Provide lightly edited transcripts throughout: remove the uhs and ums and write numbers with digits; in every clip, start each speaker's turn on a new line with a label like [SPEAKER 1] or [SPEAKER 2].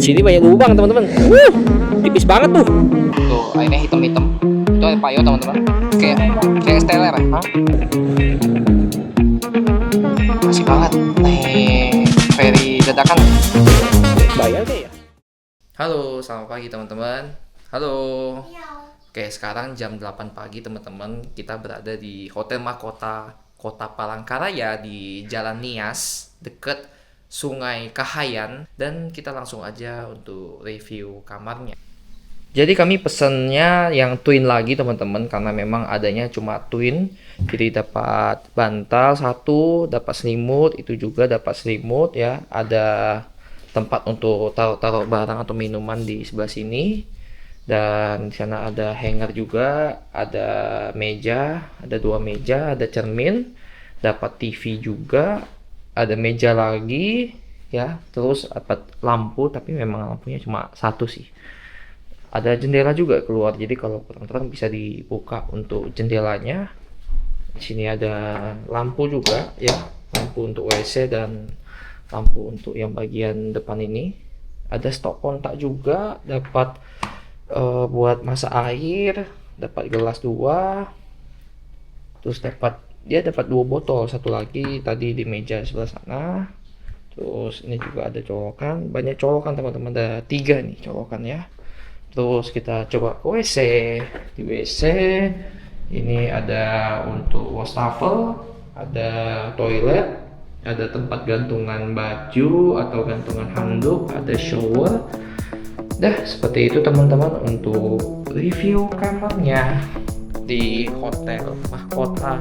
[SPEAKER 1] Sini banyak lubang teman-teman. Tipis banget tuh.
[SPEAKER 2] Tuh airnya hitam-hitam. Itu air payau teman-teman. Kayak steler ya. Masih banget. Nih ferry dadakan.
[SPEAKER 1] Bayar deh ya.
[SPEAKER 2] Halo, selamat pagi teman-teman. Halo. Oke, sekarang jam 8 pagi teman-teman. Kita berada di Hotel Mahkota Kota Palangkaraya di Jalan Nias, deket Sungai Kahayan. Dan kita langsung aja untuk review kamarnya. Jadi kami pesennya yang twin lagi teman-teman, karena memang adanya cuma twin. Jadi dapat bantal satu, dapat selimut, itu juga dapat selimut ya. Ada tempat untuk taruh-taruh barang atau minuman di sebelah sini. Dan di sana ada hanger juga, ada meja, ada 2 meja, ada cermin, dapat TV juga, ada meja lagi ya. Terus dapat lampu, tapi memang lampunya cuma satu sih. Ada jendela juga keluar, jadi kalau kurang terang bisa dibuka untuk jendelanya. Di sini ada lampu juga ya, lampu untuk WC dan lampu untuk yang bagian depan ini. Ada stok kontak juga, dapat buat masak air, dapat gelas 2, terus dapat 2 botol, satu lagi tadi di meja sebelah sana. Terus ini juga ada colokan, banyak colokan teman-teman, ada 3 nih colokan ya. Terus kita coba ke WC. Di WC ini ada untuk wastafel, ada toilet, ada tempat gantungan baju atau gantungan handuk, ada shower. Dah seperti itu teman-teman untuk review kamarnya di Hotel Mahkota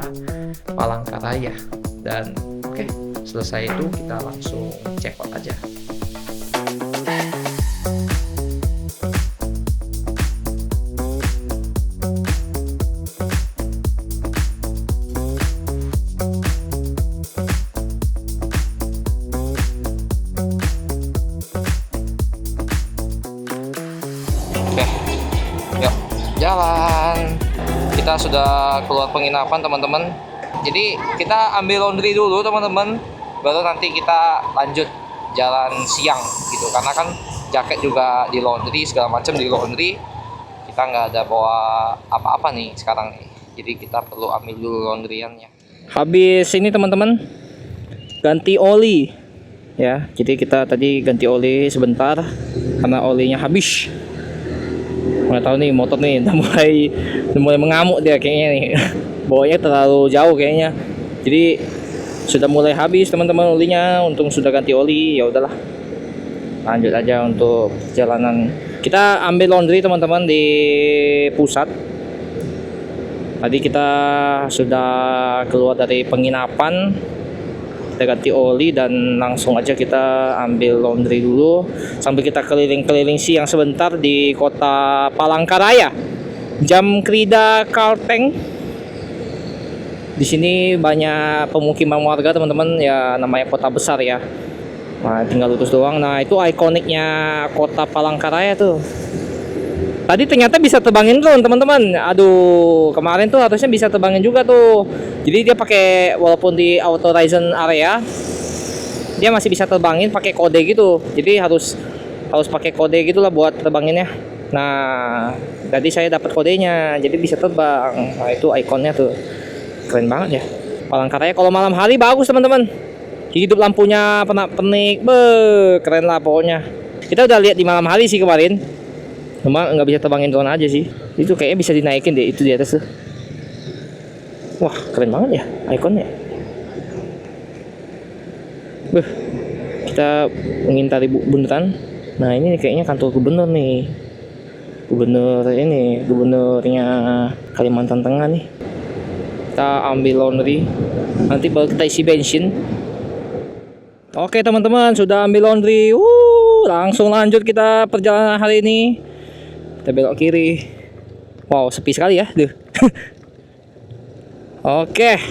[SPEAKER 2] Palangkaraya. Dan oke, selesai itu kita langsung check out aja. Yuk, jalan. Kita sudah keluar penginapan teman-teman. Jadi kita ambil laundry dulu teman-teman, baru nanti kita lanjut jalan siang gitu. Karena kan jaket juga di laundry, segala macam di laundry. Kita nggak ada bawa apa-apa nih sekarang nih. Jadi kita perlu ambil dulu laundryannya.
[SPEAKER 1] Habis ini teman-teman, ganti oli ya. Jadi kita tadi ganti oli sebentar karena olinya habis. Nggak tahu nih motor nih udah mulai mengamuk dia kayaknya nih. Bawanya terlalu jauh kayaknya. Jadi sudah mulai habis teman-teman olinya. Untung sudah ganti oli, ya udahlah. Lanjut aja untuk perjalanan. Kita ambil laundry teman-teman di pusat. Tadi kita sudah keluar dari penginapan. Kita ganti oli dan langsung aja kita ambil laundry dulu sambil kita keliling-keliling siang sebentar di Kota Palangkaraya. Jam Krida Kalteng. Di sini banyak pemukiman warga teman-teman ya, namanya kota besar ya. Nah, tinggal lurus doang. Nah, itu ikoniknya Kota Palangkaraya tuh. Tadi ternyata bisa terbangin drone teman-teman. Aduh, kemarin tuh harusnya bisa terbangin juga tuh. Jadi dia pakai, walaupun di authorized area, dia masih bisa terbangin pakai kode gitu. Jadi harus pakai kode gitulah buat terbanginnya. Nah, tadi saya dapat kodenya, jadi bisa terbang. Nah, itu ikonnya tuh. Keren banget ya. Palangkaraya kalau malam hari bagus teman-teman. Hidup lampunya pernak-pernik, keren lah pokoknya. Kita udah lihat di malam hari sih kemarin. Cuma nggak bisa terbangin drone aja sih. Itu kayaknya bisa dinaikin deh, itu di atas tuh. Wah, keren banget ya ikonnya. Kita mengintari bundaran. Nah, ini kayaknya kantor gubernur nih. Gubernurnya Kalimantan Tengah nih. Kita ambil laundry. Nanti baru kita isi bensin. Oke teman-teman, sudah ambil laundry. Langsung lanjut kita perjalanan hari ini. Kita belok kiri. Wow, sepi sekali ya. Oke,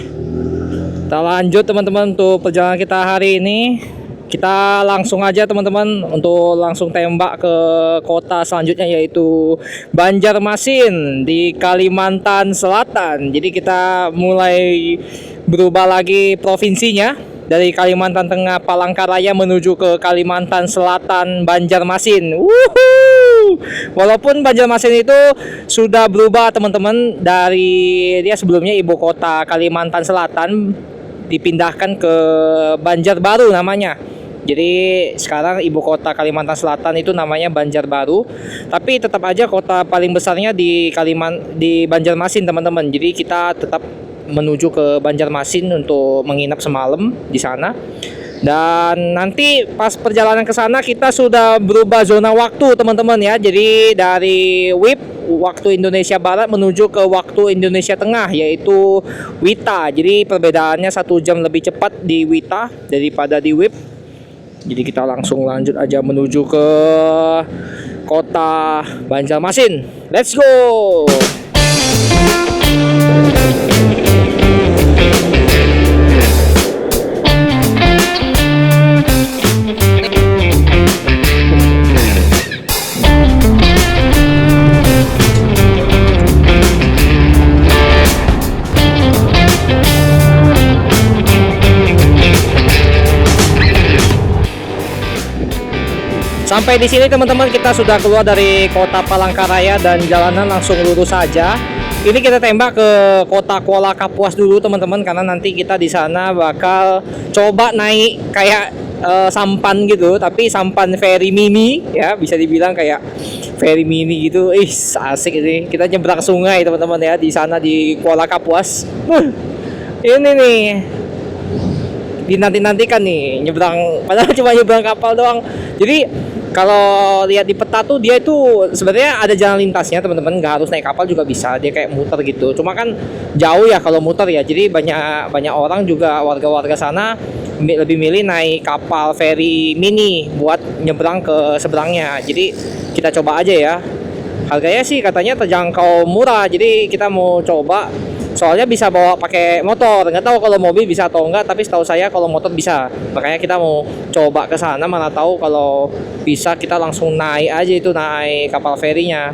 [SPEAKER 1] kita lanjut teman-teman untuk perjalanan kita hari ini. Kita langsung aja teman-teman untuk langsung tembak ke kota selanjutnya, yaitu Banjarmasin di Kalimantan Selatan. Jadi kita mulai berubah lagi provinsinya. dari Kalimantan Tengah Palangkaraya menuju ke Kalimantan Selatan Banjarmasin. Wuhu! Walaupun Banjarmasin itu sudah berubah teman-teman, dari dia sebelumnya ibu kota Kalimantan Selatan dipindahkan ke Banjarbaru namanya. Jadi sekarang ibu kota Kalimantan Selatan itu namanya Banjarbaru, tapi tetap aja kota paling besarnya di Banjarmasin teman-teman. Jadi kita tetap menuju ke Banjarmasin untuk menginap semalam di sana. Dan nanti pas perjalanan ke sana kita sudah berubah zona waktu teman-teman ya. Jadi dari WIB waktu Indonesia Barat menuju ke waktu Indonesia Tengah, yaitu WITA. Jadi perbedaannya 1 jam lebih cepat di WITA daripada di WIB. Jadi kita langsung lanjut aja menuju ke kota Banjarmasin. Let's go. Sampai di sini teman-teman, kita sudah keluar dari kota Palangkaraya dan jalanan langsung lurus saja. Ini kita tembak ke kota Kuala Kapuas dulu teman-teman, karena nanti kita di sana bakal coba naik kayak sampan gitu, tapi sampan ferry mini ya, bisa dibilang kayak ferry mini gitu. Asik ini. Kita nyebrang sungai teman-teman ya di sana di Kuala Kapuas. Ini nih dinanti-nantikan nih nyebrang, padahal cuma nyebrang kapal doang. Jadi kalau lihat di peta tuh dia itu sebenarnya ada jalan lintasnya teman-teman, nggak harus naik kapal juga bisa, dia kayak muter gitu. Cuma kan jauh ya kalau muter ya, jadi banyak orang juga warga-warga sana lebih milih naik kapal feri mini buat nyebrang ke seberangnya. Jadi kita coba aja ya. Harganya sih katanya terjangkau murah, jadi kita mau coba. Soalnya bisa bawa pakai motor, nggak tahu kalau mobil bisa atau enggak, tapi setahu saya kalau motor bisa. Makanya kita mau coba ke sana, mana tahu kalau bisa kita langsung naik aja itu, naik kapal ferinya.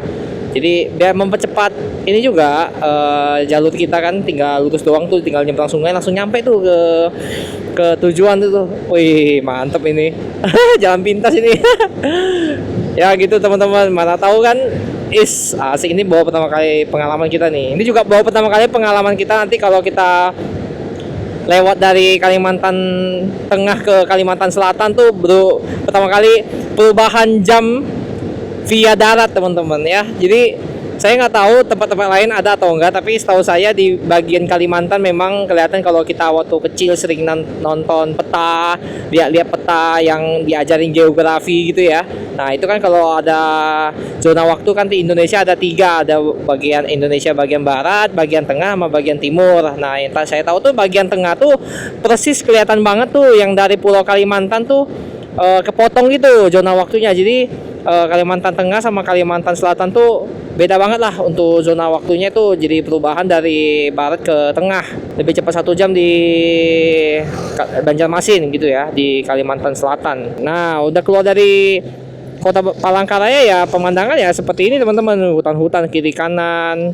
[SPEAKER 1] Jadi biar mempercepat ini juga jalur kita kan tinggal lurus doang tuh, tinggal nyebrang sungai langsung nyampe tuh ke tujuan tuh. Wih, mantep ini. Jalan pintas ini. Ya gitu teman-teman, mana tahu kan. Asik, ini bawa pertama kali pengalaman kita nih. Ini juga bawa pertama kali pengalaman kita nanti kalau kita lewat dari Kalimantan Tengah ke Kalimantan Selatan tuh pertama kali perubahan jam via darat teman-teman ya. Jadi saya nggak tahu tempat-tempat lain ada atau enggak, tapi setahu saya di bagian Kalimantan memang kelihatan kalau kita waktu kecil sering nonton peta, lihat-lihat peta yang diajarin geografi gitu ya. Nah itu kan kalau ada zona waktu kan di Indonesia ada 3, ada bagian Indonesia bagian barat, bagian tengah, sama bagian timur. Nah yang saya tahu tuh bagian tengah tuh persis kelihatan banget tuh, yang dari Pulau Kalimantan tuh kepotong gitu zona waktunya. Jadi Kalimantan Tengah sama Kalimantan Selatan tuh beda banget lah untuk zona waktunya tuh. Jadi perubahan dari barat ke tengah lebih cepat 1 jam di Banjarmasin gitu ya, di Kalimantan Selatan. Nah udah keluar dari kota Palangkaraya ya, pemandangan ya seperti ini teman-teman, hutan-hutan kiri kanan,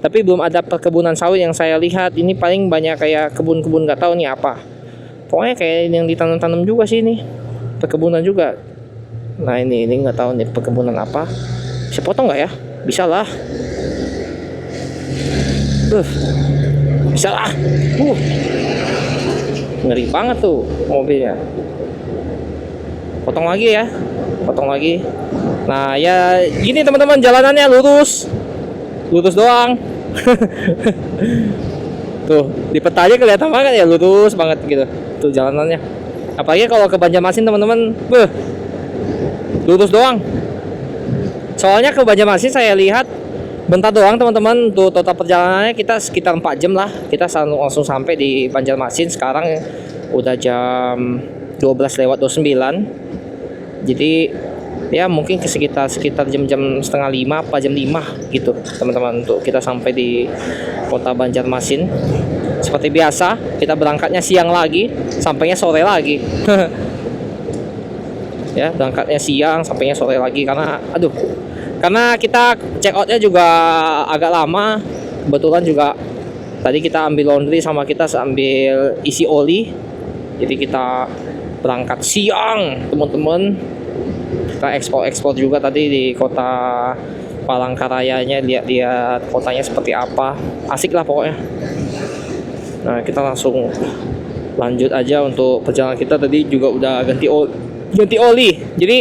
[SPEAKER 1] tapi belum ada perkebunan sawit yang saya lihat. Ini paling banyak kayak kebun-kebun, nggak tahu nih apa, pokoknya kayak yang ditanam-tanam juga sih, ini perkebunan juga. Nah ini nggak tahu nih perkebunan apa. Bisa potong nggak ya? Bisa lah. Bisa lah. Ngeri banget tuh mobilnya. Potong lagi ya. Potong lagi. Nah ya gini teman-teman, jalanannya lurus doang. Tuh di peta aja kelihatan banget ya, lurus banget gitu tuh jalanannya. Apalagi kalau ke Banjarmasin teman-teman, lurus doang. Soalnya ke Banjarmasin saya lihat bentar doang teman-teman, tuh total perjalanannya kita sekitar 4 jam lah. Kita langsung sampai di Banjarmasin. Sekarang udah jam 12:29. Jadi ya mungkin sekitar jam-jam setengah 5 apa jam 5 gitu teman-teman, untuk kita sampai di kota Banjarmasin. Seperti biasa kita berangkatnya siang lagi, sampainya sore lagi. Ya berangkatnya siang, sampainya sore lagi, karena kita check outnya juga agak lama. Kebetulan juga tadi kita ambil laundry sama kita sambil isi oli. Jadi kita berangkat siang teman-teman. Kita ekspor juga tadi di kota Palangkarayanya, lihat-lihat kotanya seperti apa. Asik lah pokoknya. Nah, kita langsung lanjut aja untuk perjalanan kita. Tadi juga udah ganti oli. Jadi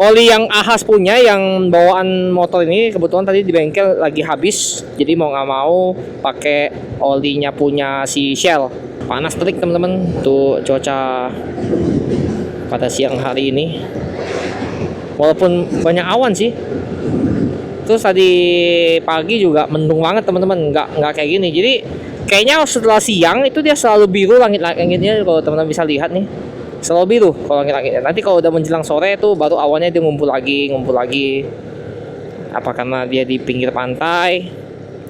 [SPEAKER 1] oli yang Ahas punya, yang bawaan motor ini kebetulan tadi di bengkel lagi habis. Jadi mau nggak mau pakai olinya punya si Shell. Panas terik teman-teman. Tuh cuaca pada siang hari ini. Walaupun banyak awan sih. Terus tadi pagi juga mendung banget teman-teman, nggak kayak gini. Jadi kayaknya setelah siang itu dia selalu biru langitnya, kalau teman-teman bisa lihat nih, selalu biru kalau langitnya. Nanti kalau udah menjelang sore itu baru awannya dia ngumpul lagi. Apa karena dia di pinggir pantai?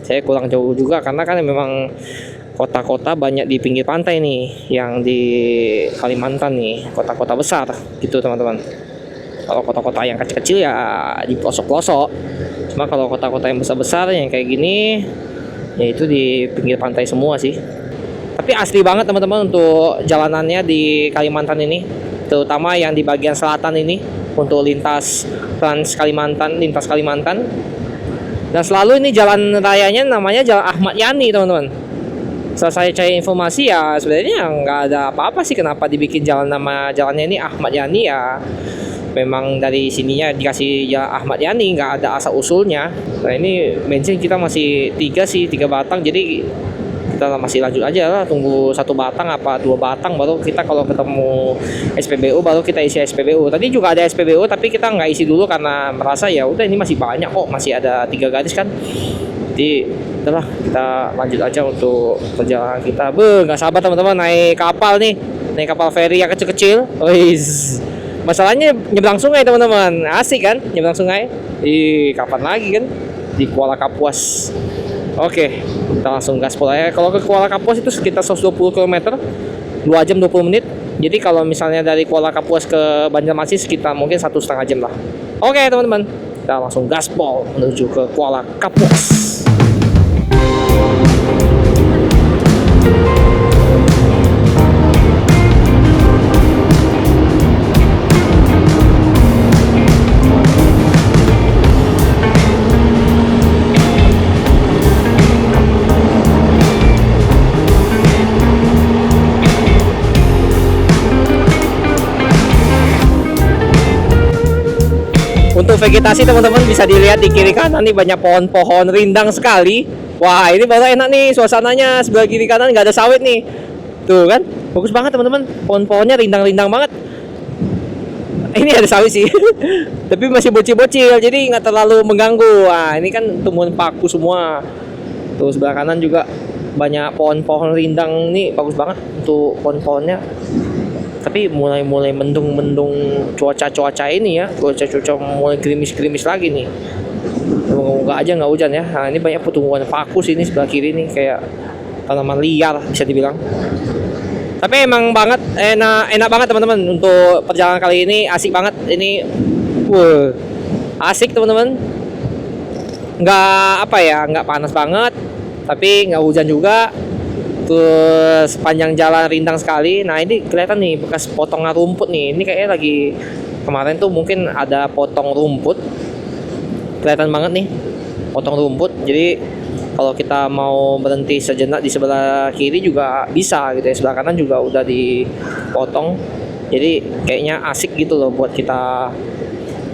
[SPEAKER 1] Saya kurang jauh juga karena kan memang kota-kota banyak di pinggir pantai nih, yang di Kalimantan nih, kota-kota besar gitu teman-teman. Kalau kota-kota yang kecil-kecil ya di pelosok-pelosok. Cuma kalau kota-kota yang besar-besar yang kayak gini, ya itu di pinggir pantai semua sih. Tapi asli banget teman-teman untuk jalanannya di Kalimantan ini, terutama yang di bagian selatan ini untuk lintas Kalimantan. Dan selalu ini jalan rayanya namanya Jalan Ahmad Yani teman-teman. Setelah saya cari informasi ya sebenarnya nggak ada apa-apa sih kenapa dibikin nama jalannya ini Ahmad Yani ya. Memang dari sininya dikasih Jalan Ahmad Yani, nggak ada asal usulnya. Nah ini bensin kita masih 3 batang, jadi kita masih lanjut aja lah, tunggu 1 batang apa 2 batang baru kita kalau ketemu SPBU baru kita isi SPBU. Tadi juga ada SPBU tapi kita nggak isi dulu karena merasa ya udah ini masih banyak kok, masih ada 3 garis kan. Jadi udahlah kita lanjut aja untuk perjalanan kita. Nggak sabar teman-teman naik kapal feri yang kecil-kecil. Masalahnya nyebrang sungai teman-teman, asik kan nyebrang sungai. Kapan lagi kan di Kuala Kapuas. Oke, kita langsung gaspol aja. Kalau ke Kuala Kapuas itu sekitar 120 km, 2 jam 20 menit. Jadi kalau misalnya dari Kuala Kapuas ke Banjarmasin sekitar mungkin 1,5 jam lah. Oke teman-teman, kita langsung gaspol menuju ke Kuala Kapuas. Untuk vegetasi teman-teman bisa dilihat di kiri kanan nih banyak pohon-pohon rindang sekali. Wah ini baru enak nih suasananya, sebelah kiri kanan nggak ada sawit nih. Tuh kan, bagus banget teman-teman, pohon-pohonnya rindang-rindang banget. Ini ada sawit sih, tapi masih bocil-bocil jadi nggak terlalu mengganggu. Wah ini kan tumbuhan paku semua. Tuh sebelah kanan juga banyak pohon-pohon rindang nih, bagus banget untuk pohon-pohonnya. Tapi mulai mendung cuaca ini ya, cuaca mulai gerimis lagi nih. Semoga aja nggak hujan ya. Nah ini banyak pertumbuhan paku sini sebelah kiri nih, kayak tanaman liar bisa dibilang. Tapi emang enak banget teman-teman untuk perjalanan kali ini, asik banget ini. Asik teman-teman. Nggak panas banget, tapi nggak hujan juga. Terus sepanjang jalan rindang sekali. Nah ini kelihatan nih bekas potongan rumput nih. Ini kayaknya lagi kemarin tuh mungkin ada potong rumput. Kelihatan banget nih potong rumput. Jadi kalau kita mau berhenti sejenak di sebelah kiri juga bisa gitu ya. Sebelah kanan juga udah dipotong. Jadi kayaknya asik gitu loh buat kita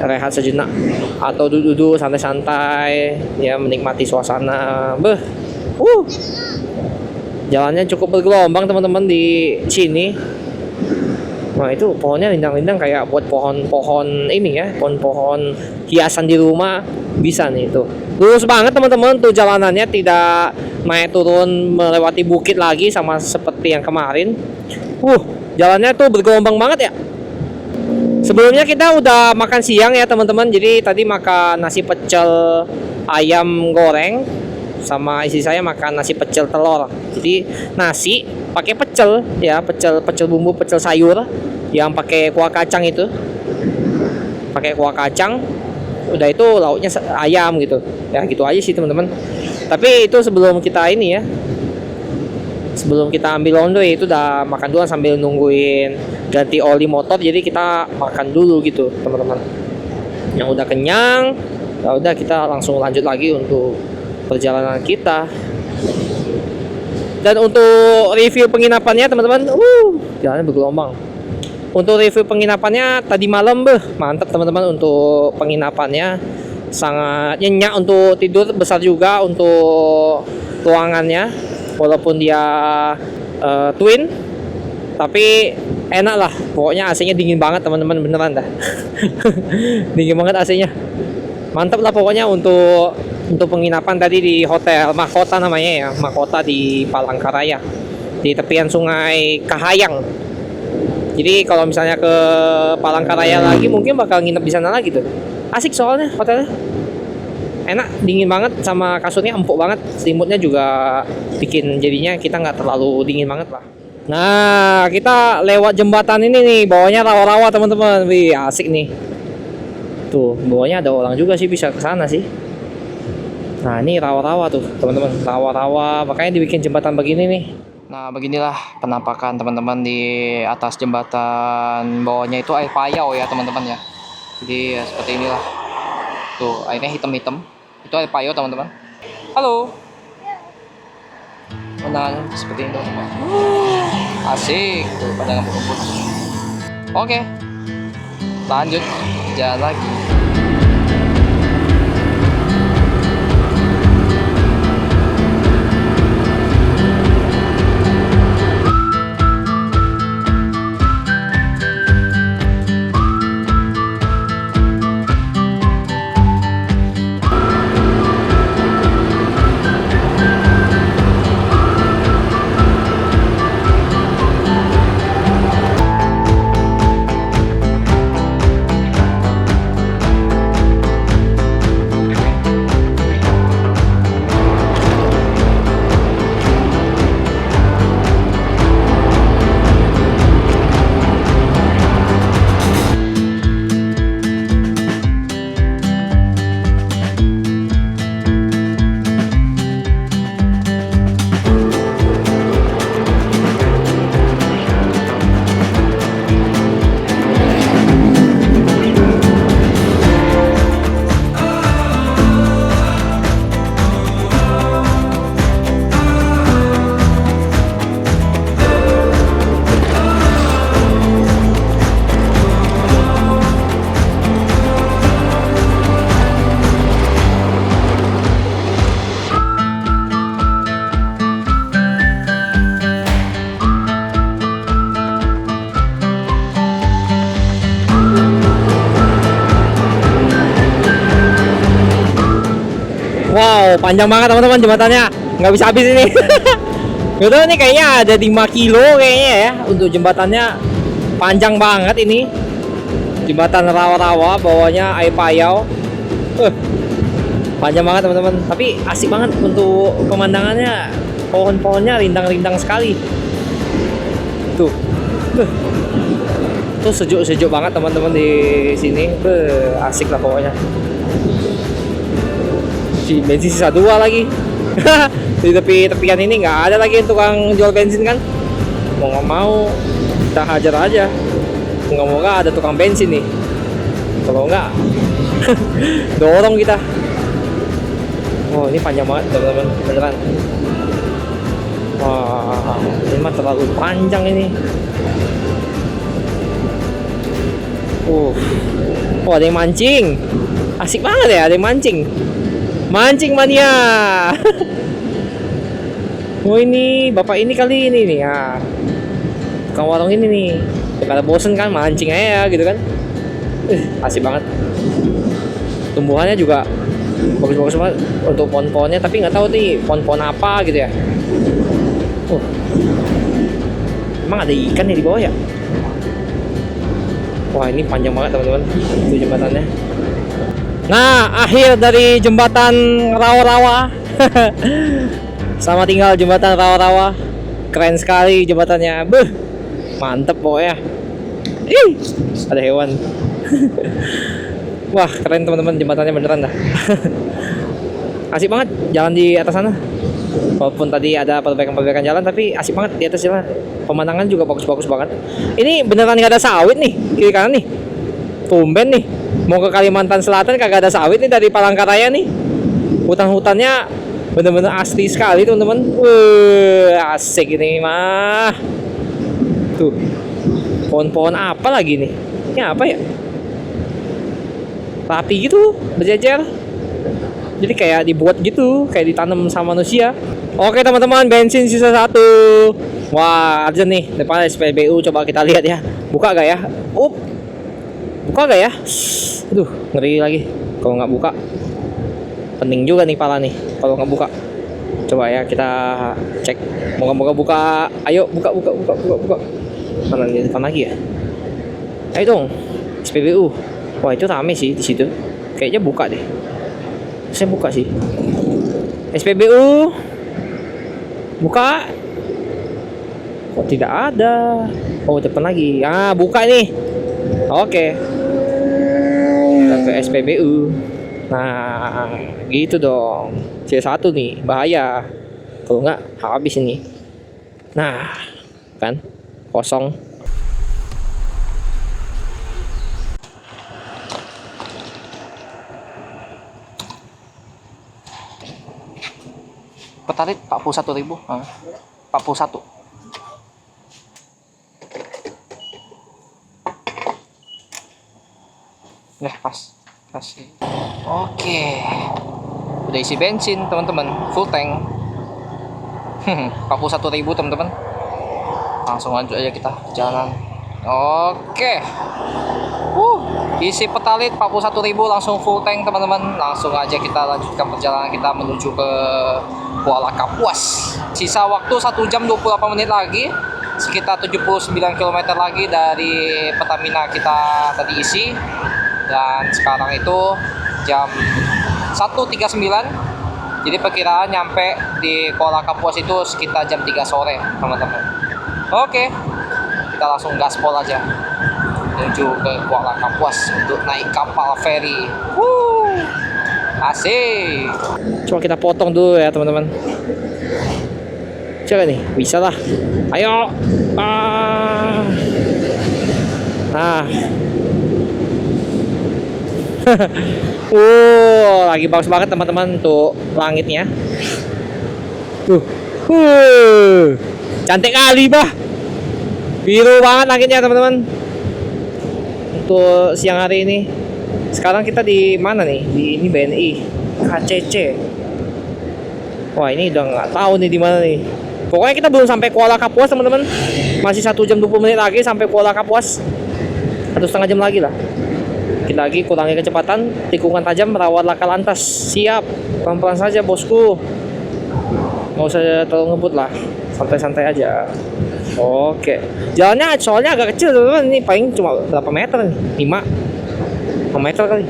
[SPEAKER 1] rehat sejenak atau duduk-duduk santai-santai ya, menikmati suasana. Jalannya cukup bergelombang teman-teman di sini. Nah itu pohonnya rindang-rindang kayak buat pohon-pohon ini ya, pohon-pohon hiasan di rumah bisa nih tuh. Lurus banget teman-teman tuh jalanannya, tidak naik turun melewati bukit lagi sama seperti yang kemarin. Jalannya tuh bergelombang banget ya. Sebelumnya kita udah makan siang ya teman-teman. Jadi tadi makan nasi pecel ayam goreng, sama istri saya makan nasi pecel telur. Jadi nasi pakai pecel ya, pecel bumbu, pecel sayur yang pakai kuah kacang itu. Pakai kuah kacang. Udah itu lauknya ayam gitu. Ya gitu aja sih teman-teman. Tapi itu sebelum sebelum kita ambil on the way itu udah makan dulu sambil nungguin ganti oli motor. Jadi kita makan dulu gitu teman-teman. Yang udah kenyang, ya udah kita langsung lanjut lagi untuk perjalanan kita. Dan untuk review penginapannya teman-teman, jalannya bergelombang. Untuk review penginapannya tadi malam, mantap teman-teman. Untuk penginapannya sangat nyenyak untuk tidur, besar juga untuk ruangannya. Walaupun dia twin, tapi enak lah. Pokoknya AC-nya dingin banget teman-teman, beneran dah. Dingin banget AC-nya. Mantap lah pokoknya untuk penginapan tadi di Hotel Mahkota namanya ya, Mahkota di Palangkaraya, di tepian Sungai Kahayang. Jadi kalau misalnya ke Palangkaraya lagi mungkin bakal nginep di sana lagi tuh. Asik soalnya hotelnya. Enak, dingin banget, sama kasurnya empuk banget. Selimutnya juga bikin jadinya kita nggak terlalu dingin banget lah. Nah, kita lewat jembatan ini nih, bawahnya rawa-rawa teman-teman. Wih, asik nih. Tuh, bawahnya ada orang juga sih, bisa ke sana sih. Nah, ini rawa-rawa tuh, teman-teman. Rawa-rawa, makanya dibikin jembatan begini nih. Nah, beginilah penampakan teman-teman di atas jembatan. Bawahnya itu air payau ya, teman-teman ya. Jadi ya, seperti inilah. Tuh, airnya hitam-hitam. Itu air payau, teman-teman. Halo. Nah, seperti ini, teman-teman. Asik, tuh pada ngebut-ngebut. Oke. Lanjut jalan lagi. Wow, panjang banget teman-teman jembatannya, nggak bisa habis ini. Udah nih kayaknya ada 5 kilo kayaknya ya untuk jembatannya, panjang banget ini. Jembatan rawa-rawa, bawahnya air payau. Panjang banget teman-teman, tapi asik banget untuk pemandangannya. Pohon-pohonnya rindang-rindang sekali. Tuh. Tuh sejuk-sejuk banget teman-teman di sini. Asik lah pokoknya. Bensin sisa 2 lagi. Di tepian ini nggak ada lagi tukang jual bensin kan. Mau nggak mau kita hajar aja. Moga-moga ada tukang bensin nih. Kalau nggak dorong kita. Oh, ini panjang banget teman-teman, beneran. Wah, ini mah terlalu panjang ini. Oh, ada yang mancing. Asik banget ya, ada yang mancing. Mancing mania. Oh, ini bapak ini kali ini nih ya. Tukang warung ini nih. Kalau bosen kan mancing aja gitu kan. Asik banget. Tumbuhannya juga bagus-bagus banget untuk pohon-pohonnya, tapi nggak tahu nih pohon-pohon apa gitu ya. Emang ada ikan ya di bawah ya? Wah, ini panjang banget teman-teman itu jembatannya. Nah, akhir dari jembatan rawa-rawa. Sama tinggal jembatan rawa-rawa. Keren sekali jembatannya. Mantep pokoknya. Ada hewan. Wah, keren teman-teman, jembatannya beneran dah. Asik banget jalan di atas sana. Walaupun tadi ada perbaikan-perbaikan jalan, tapi asik banget di atas jalan. Pemandangan juga bagus-bagus banget. Ini beneran nggak ada sawit nih kiri kanan nih. Tumben nih. Mau ke Kalimantan Selatan kagak ada sawit nih dari Palangkaraya nih. Hutan-hutannya bener-bener asli sekali teman-teman. Asik ini mah. Tuh. Pohon-pohon apa lagi nih? Ini apa ya? Rapi gitu, berjejer. Jadi kayak dibuat gitu, kayak ditanam sama manusia. Oke teman-teman, bensin sisa 1. Wah, ada nih depan SPBU, coba kita lihat ya. Buka gak ya? Buka gak ya? Aduh, ngeri lagi kalau nggak buka. Pening juga nih pala nih kalau nggak buka. Coba ya kita cek. Moga-moga buka. Ayo buka. Mana di depan lagi ya? Ayo dong, SPBU. Wah itu rame sih di situ. Kayaknya buka deh. Saya buka sih. SPBU buka. Kok tidak ada? Oh depan lagi. Ah buka nih. Oke. Kita ke SPBU. Nah gitu dong. C1 nih bahaya. Kalau nggak habis ini. Nah kan kosong. Petalit 41.000. 41. Ya pas. Kasih. Oke. Udah isi bensin teman-teman, full tank. 41.000 teman-teman. Langsung lanjut aja kita jalan. Oke. Isi petalit 41.000 langsung full tank teman-teman. Langsung aja kita lanjutkan perjalanan kita menuju ke Kuala Kapuas. Sisa waktu 1 jam 28 menit lagi. Sekitar 79 km lagi dari Pertamina kita tadi isi. Dan sekarang itu jam 1.39. Jadi perkiraan nyampe di Kuala Kapuas itu sekitar jam 3 sore teman-teman. Oke. Kita langsung gaspol aja menuju ke Kuala Kapuas untuk naik kapal feri. Asik. Coba kita potong dulu ya teman-teman. Coba nih, bisa lah. Ayo. Nah. Lagi bagus banget teman-teman untuk langitnya. Cantik kali bah. Biru banget langitnya teman-teman. Untuk siang hari ini. Sekarang kita di mana nih? Di ini BNI KCC. Wah ini udah nggak tahu nih di mana nih. Pokoknya kita belum sampai Kuala Kapuas teman-teman. Masih 1 jam 20 menit lagi sampai Kuala Kapuas. 1,5 jam lagi lah. Kita lagi kurangi kecepatan, tikungan tajam, rawat laka lantas. Siap, pelan-pelan saja bosku. Nggak usah terlalu ngebut lah, santai-santai aja. Oke, jalannya soalnya agak kecil teman-teman. Ini paling cuma berapa meter nih? 5 meter kali.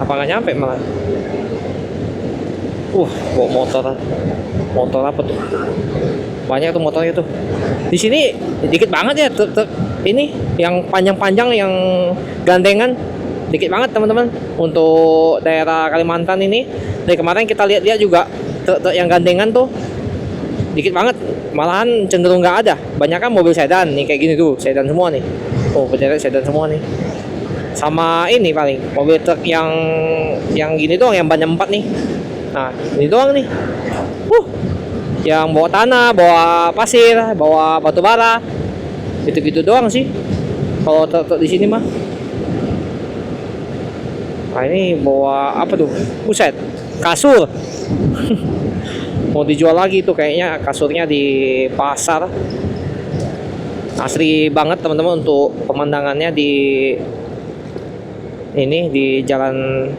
[SPEAKER 1] Apa nggak nyampe malah? Bawa motor apa tuh? Banyak tuh motornya tuh. Di sini dikit banget ya truk ini yang panjang-panjang yang gandengan dikit banget teman-teman. Untuk daerah Kalimantan ini dari kemarin kita lihat juga truk yang gandengan tuh dikit banget, malahan cenderung nggak ada. Banyak kan mobil sedan nih kayak gini tuh, sedan semua nih. Bener sedan semua nih. Sama ini paling mobil truk yang gini doang, yang bannya 4 nih. Nah ini doang nih. Yang bawa tanah, bawa pasir, bawa batu bara, gitu-gitu doang sih. Kalau truk di sini mah. Nah ini bawa apa tuh? Buset, kasur. Mau dijual lagi tuh kayaknya kasurnya di pasar. Asri banget teman-teman untuk pemandangannya di ini di jalan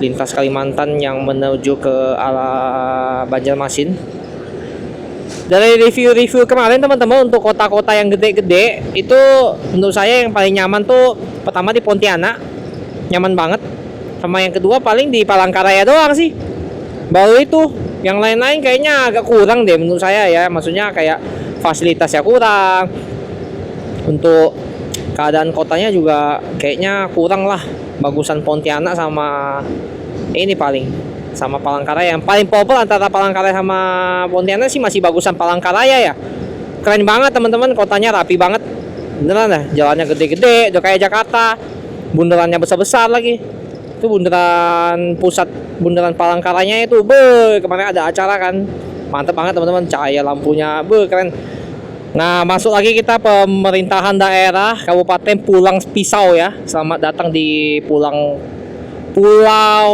[SPEAKER 1] lintas Kalimantan yang menuju ke arah Banjarmasin. Dari review kemarin teman-teman, untuk kota-kota yang gede-gede itu menurut saya yang paling nyaman tuh pertama di Pontianak, nyaman banget. Sama yang kedua paling di Palangkaraya doang sih. Baru itu, yang lain-lain kayaknya agak kurang deh menurut saya ya. Maksudnya kayak fasilitasnya kurang. Untuk keadaan kotanya juga kayaknya kurang lah. Bagusan Pontianak sama ini paling sama Palangkaraya. Yang paling populer antara Palangkaraya sama Pontianak sih masih bagusan Palangkaraya ya. Keren banget teman-teman, kotanya rapi banget. Beneran dah, jalannya gede-gede, udah kayak Jakarta. Bundarannya besar-besar lagi. Itu bundaran pusat, bundaran Palangkaraya itu, kemarin ada acara kan. Mantep banget teman-teman, cahaya lampunya, keren. Nah, masuk lagi kita pemerintahan daerah Kabupaten Pulang Pisau ya. Selamat datang di Pulau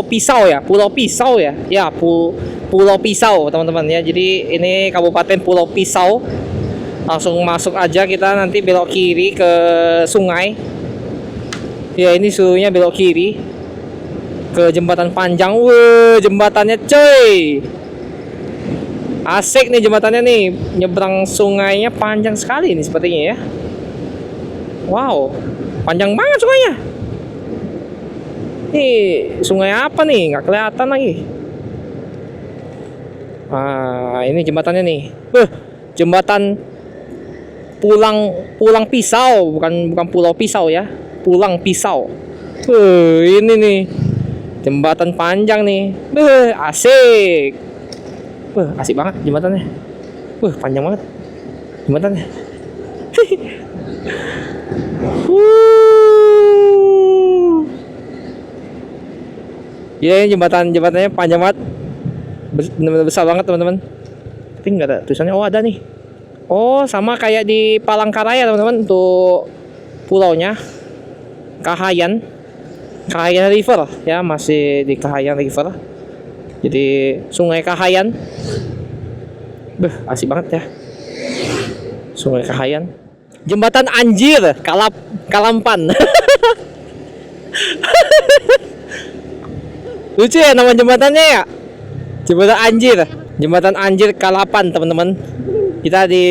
[SPEAKER 1] Pisau ya, Pulau Pisau ya. Ya, Pulau Pisau teman-teman ya. Jadi ini Kabupaten Pulau Pisau. Langsung masuk aja, kita nanti belok kiri ke sungai. Ya, ini suruhnya belok kiri ke jembatan panjang. Jembatannya coy. Asik nih jembatannya nih, nyebrang sungainya panjang sekali nih sepertinya ya. Wow, panjang banget sungainya. Nih sungai apa nih? Nggak kelihatan lagi. Ini jembatannya nih. Jembatan Pulang Pisau, bukan Pulau Pisau ya. Pulang Pisau. Ini nih jembatan panjang nih. Asik. Asik banget jembatannya. Panjang banget jembatannya. Ya, jembatannya panjang banget. Benar-benar besar banget teman-teman. Tapi nggak ada tulisannya. Oh, ada nih. Oh, sama kayak di Palangkaraya teman-teman, untuk pulaunya Kahayan River ya, masih di Kahayan River. Jadi Sungai Kahayan. Asik banget ya. Sungai Kahayan. Jembatan Anjir Kalampan. Lucu ya nama jembatannya ya. Jembatan Anjir Kalapan teman-teman. Kita di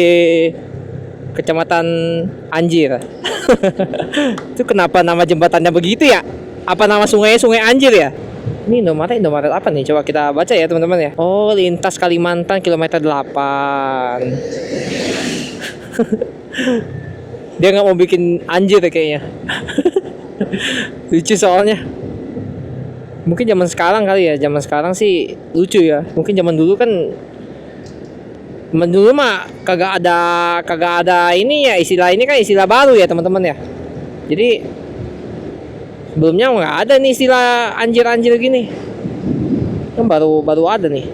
[SPEAKER 1] Kecamatan Anjir. Itu kenapa nama jembatannya begitu ya? Apa nama sungainya Sungai Anjir ya? Ini Indomaret apa nih? Coba kita baca ya teman-teman ya. Oh, lintas Kalimantan kilometer 8. Dia nggak mau bikin anjir ya kayaknya. Lucu soalnya. Mungkin zaman sekarang kali ya. Zaman sekarang sih lucu ya. Mungkin zaman dulu mah kagak ada ini ya, istilah ini kan istilah baru ya teman-teman ya. Jadi sebelumnya nggak ada nih istilah anjir-anjir gini. Kan baru ada nih.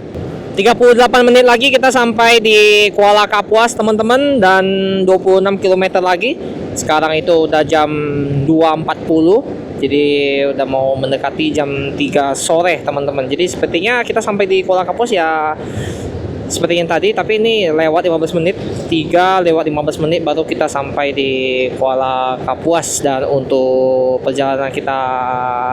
[SPEAKER 1] 38 menit lagi kita sampai di Kuala Kapuas teman-teman, dan 26 km lagi. Sekarang itu udah jam 2.40. Jadi udah mau mendekati jam 3 sore teman-teman. Jadi sepertinya kita sampai di Kuala Kapuas ya seperti yang tadi, tapi ini lewat 15 menit, 3 lewat 15 menit baru kita sampai di Kuala Kapuas. Dan untuk perjalanan kita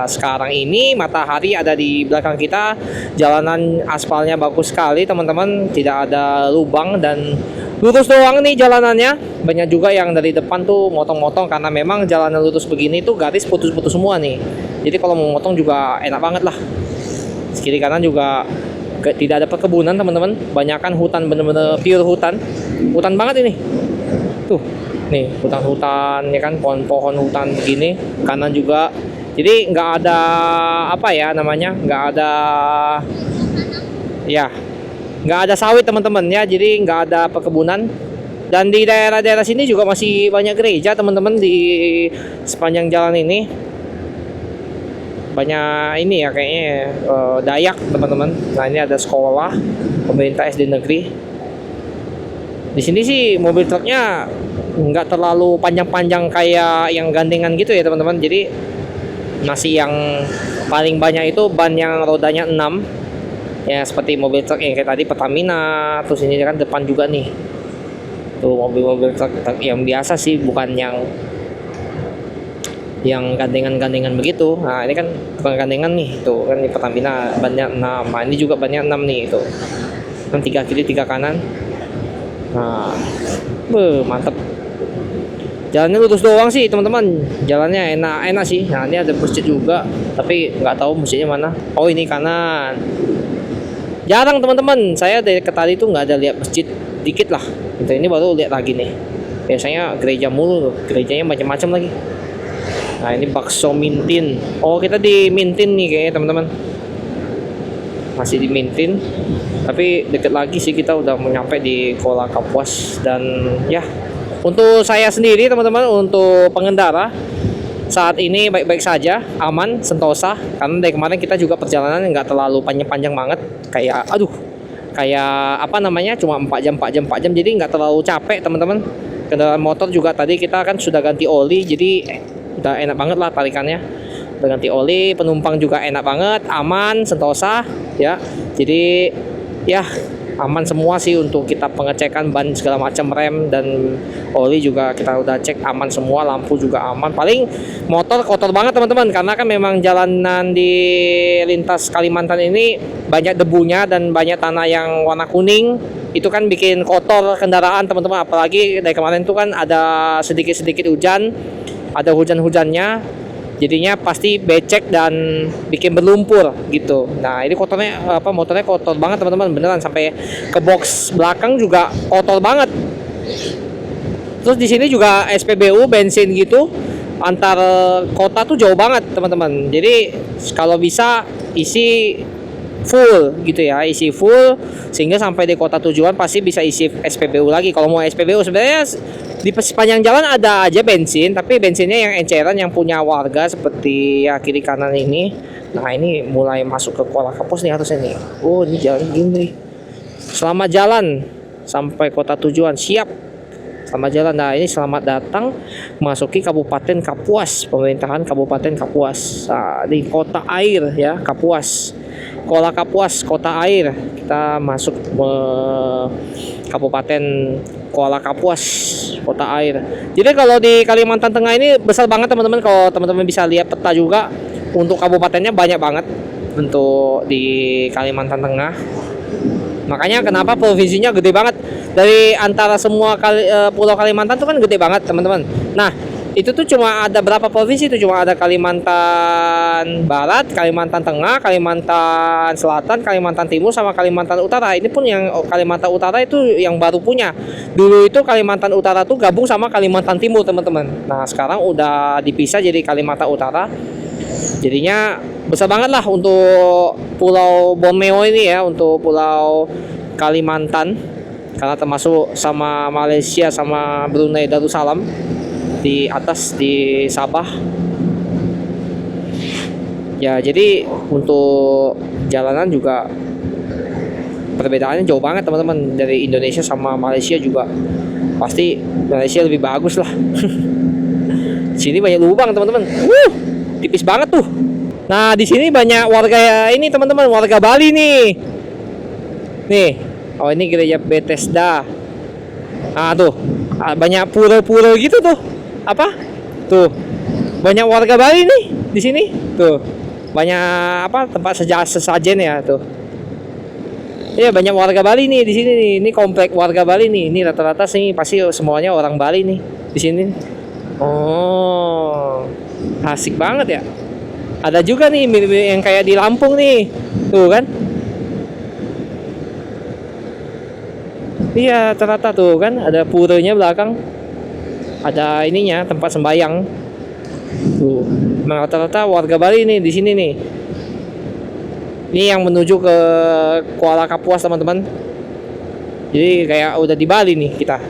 [SPEAKER 1] sekarang ini, matahari ada di belakang kita, jalanan aspalnya bagus sekali teman-teman, tidak ada lubang dan lurus doang nih jalanannya. Banyak juga yang dari depan tuh motong-motong, karena memang jalanan lurus begini tuh garis putus-putus semua nih. Jadi kalau mau motong juga enak banget lah. Kiri kanan juga tidak ada perkebunan teman-teman, banyakan hutan, bener-bener pure hutan banget ini. Tuh nih hutan ya kan, pohon-pohon hutan begini, kanan juga. Jadi nggak ada nggak ada sawit teman-teman ya, jadi nggak ada perkebunan. Dan di daerah-daerah sini juga masih banyak gereja teman-teman di sepanjang jalan ini. Banyak ini ya kayaknya Dayak teman-teman. Nah, ini ada sekolah pemerintah SD negeri. Di sini sih mobil truknya nggak terlalu panjang-panjang kayak yang gandengan gitu ya teman-teman. Jadi masih yang paling banyak itu ban yang rodanya 6 ya, seperti mobil truk yang kayak tadi Pertamina. Terus ini kan depan juga nih tuh mobil-mobil truk yang biasa sih, bukan yang gandengan begitu. Nah, ini kan bukan gandengan nih, tuh kan ini Pertamina bannya 6. Nah, ini juga bannya 6 nih, itu kan 3 kiri 3 kanan. Nah, mantep. Jalannya lurus doang sih teman-teman, jalannya enak sih. Nah, ini ada masjid juga, tapi nggak tahu masjidnya mana. Oh, ini kanan. Jarang teman-teman, saya dari tadi tuh nggak ada lihat masjid, dikit lah. Ini baru lihat lagi nih. Biasanya gereja mulu tuh, gerejanya macam-macam lagi. Nah, ini bakso Mintin. Oh, kita di Mintin nih kayaknya teman-teman. masih di maintain. Tapi deket lagi sih kita udah nyampe di Kuala Kapuas. Dan ya, untuk saya sendiri teman-teman, untuk pengendara saat ini baik-baik saja, aman, sentosa. Karena dari kemarin kita juga perjalanan nggak terlalu panjang-panjang banget, kayak apa namanya, cuma 4 jam, jadi nggak terlalu capek teman-teman. Kendaraan motor juga tadi kita kan sudah ganti oli, jadi udah enak banget lah tarikannya. Udah ganti oli, penumpang juga enak banget, aman, sentosa ya. Jadi ya aman semua sih untuk kita pengecekan ban segala macam, rem dan oli juga kita udah cek aman semua, lampu juga aman. Paling motor kotor banget teman-teman, karena kan memang jalanan di lintas Kalimantan ini banyak debunya dan banyak tanah yang warna kuning. Itu kan bikin kotor kendaraan teman-teman, apalagi dari kemarin tuh kan ada sedikit-sedikit hujan, ada hujan-hujannya. Jadinya pasti becek dan bikin berlumpur gitu. Nah, ini kotornya motornya kotor banget teman-teman, beneran sampai ke box belakang juga kotor banget. Terus di sini juga SPBU bensin gitu antar kota tuh jauh banget teman-teman. Jadi kalau bisa isi full gitu ya, isi full sehingga sampai di kota tujuan pasti bisa isi SPBU lagi. Kalau mau SPBU sebenarnya di sepanjang jalan ada aja bensin, tapi bensinnya yang enceran yang punya warga seperti ya kiri kanan ini. Nah, ini mulai masuk ke Kuala Kapuas nih harusnya nih. Oh, ini jalan gini. Selamat jalan sampai kota tujuan, siap. Selamat jalan. Nah, ini selamat datang masuki Kabupaten Kapuas, pemerintahan Kabupaten Kapuas. Nah, di kota air ya, Kapuas. Kuala Kapuas, kota air. Kita masuk ke Kabupaten Kuala Kapuas, kota air. Jadi kalau di Kalimantan Tengah ini besar banget teman-teman. Kalau teman-teman bisa lihat peta juga, untuk kabupatennya banyak banget untuk di Kalimantan Tengah. Makanya kenapa provinsinya gede banget. Dari antara semua pulau Kalimantan tuh kan gede banget teman-teman. Nah, itu tuh cuma ada berapa provinsi, itu cuma ada Kalimantan Barat, Kalimantan Tengah, Kalimantan Selatan, Kalimantan Timur, sama Kalimantan Utara. Ini pun yang Kalimantan Utara itu yang baru punya. Dulu itu Kalimantan Utara tuh gabung sama Kalimantan Timur teman-teman. Nah, sekarang udah dipisah jadi Kalimantan Utara. Jadinya besar banget lah untuk Pulau Borneo ini ya, untuk Pulau Kalimantan, karena termasuk sama Malaysia sama Brunei Darussalam di atas di Sabah. Ya, jadi untuk jalanan juga perbedaannya jauh banget teman-teman. Dari Indonesia sama Malaysia juga pasti Malaysia lebih bagus lah. Sini banyak lubang teman-teman. Tipis banget tuh. Nah, di sini banyak warga ini teman-teman, warga Bali nih. Nih, oh ini gereja Bethesda. Nah tuh, banyak pura-pura gitu tuh. Apa? Tuh, banyak warga Bali nih di sini. Tuh, banyak tempat sesajen ya tuh. Iya, banyak warga Bali nih di sini nih. Ini komplek warga Bali nih. Ini rata-rata sih pasti semuanya orang Bali nih di sini. Oh, asik banget ya. Ada juga nih yang kayak di Lampung nih. Tuh kan. Iya, rata-rata tuh kan ada puranya belakang. Ada ininya, tempat sembayang. Tuh. Nah, rata-rata warga Bali nih di sini nih. Ini yang menuju ke Kuala Kapuas, teman-teman. Jadi kayak udah di Bali nih kita.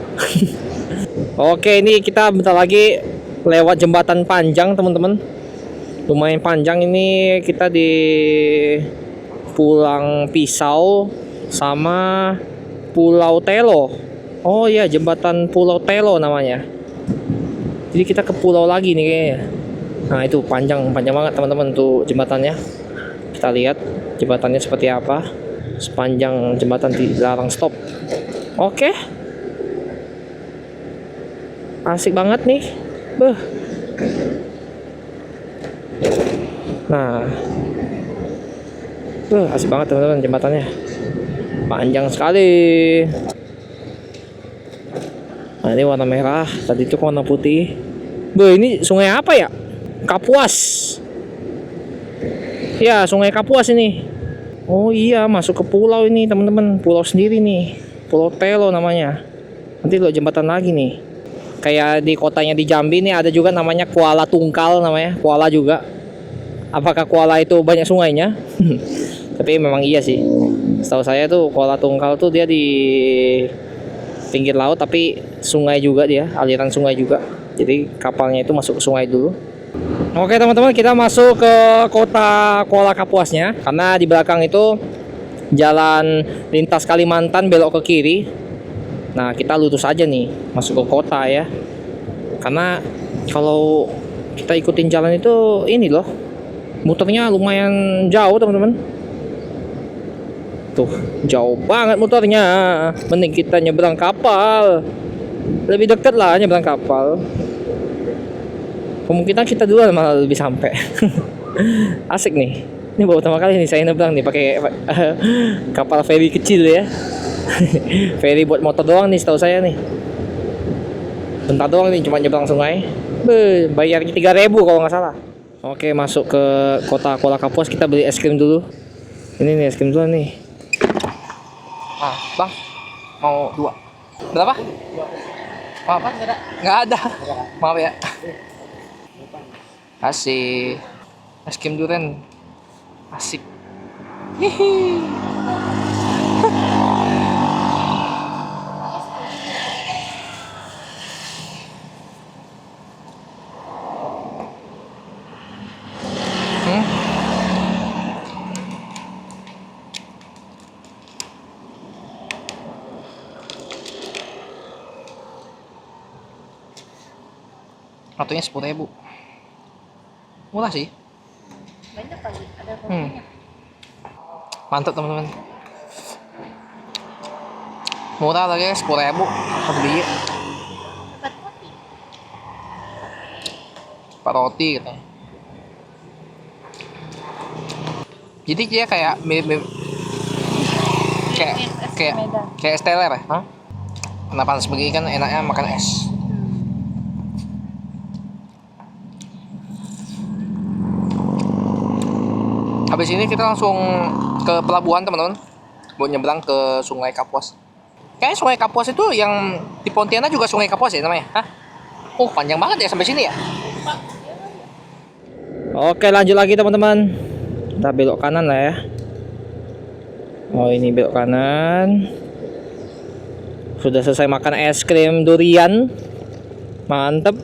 [SPEAKER 1] Oke, ini kita bentar lagi lewat jembatan panjang, teman-teman. Lumayan panjang ini, kita di Pulang Pisau sama Pulau Telo. Oh iya, jembatan Pulau Telo namanya. Jadi kita ke pulau lagi nih kayaknya. Nah, itu panjang banget teman-teman tuh jembatannya. Kita lihat jembatannya seperti apa. Sepanjang jembatan dilarang stop. Oke. Asik banget nih. Beuh. Nah, asik banget teman-teman jembatannya. Panjang sekali. Nah, ini warna merah, tadi itu warna putih. Ini sungai apa ya? Kapuas. Ya, sungai Kapuas ini. Oh iya, masuk ke pulau ini teman-teman. Pulau sendiri nih. Pulau Telo namanya. Nanti lo jembatan lagi nih. Kayak di kotanya di Jambi nih ada juga namanya Kuala Tungkal namanya. Kuala juga. Apakah Kuala itu banyak sungainya? Tapi memang iya sih. Setahu saya tuh Kuala Tungkal tuh dia di pinggir laut tapi sungai juga dia, aliran sungai juga. Jadi kapalnya itu masuk ke sungai dulu. Oke teman-teman, kita masuk ke kota Kuala Kapuasnya. Karena di belakang itu jalan lintas Kalimantan belok ke kiri. Nah kita lurus aja nih masuk ke kota ya. Karena kalau kita ikutin jalan itu ini loh, muternya lumayan jauh teman-teman. Tuh jauh banget muternya. Mending kita nyebrang kapal, lebih dekat lah nyebrang kapal. Kemungkinan kita duluan malah lebih sampai. Asik nih. Ini baru pertama kali nih saya nyebrang nih pakai kapal feri kecil ya. Feri buat motor doang nih setahu saya nih. Bentar doang nih cuma nyebrang sungai. Bayarnya 3.000 kalau nggak salah. Oke, masuk ke kota Kuala Kapuas, kita beli es krim dulu. Ini nih es krim dulu nih. Ah, Bang. Mau 2. Berapa? Mau apa? Nggak ada. Maaf ya. Kasih es krim durian. Asik. Hihi. Satunya 10.000. Murah sih.
[SPEAKER 3] Banyak kali, ada fotonya.
[SPEAKER 1] Mantap teman-teman. Murah lagi 10.000 satu biji.
[SPEAKER 3] Dapat roti.
[SPEAKER 1] 4 roti gitu. Jadi dia kayak mirip kayak kayak kayak es teler ya? Hah? Karena panas begini kan enaknya makan es. Habis ini kita langsung ke pelabuhan teman-teman, buat nyebrang ke Sungai Kapuas. Kayaknya Sungai Kapuas itu yang di Pontianak juga Sungai Kapuas ya namanya? Hah? Oh panjang banget ya sampai sini ya? Oke lanjut lagi teman-teman. Kita belok kanan lah ya. Oh ini belok kanan. Sudah selesai makan es krim durian. Mantep.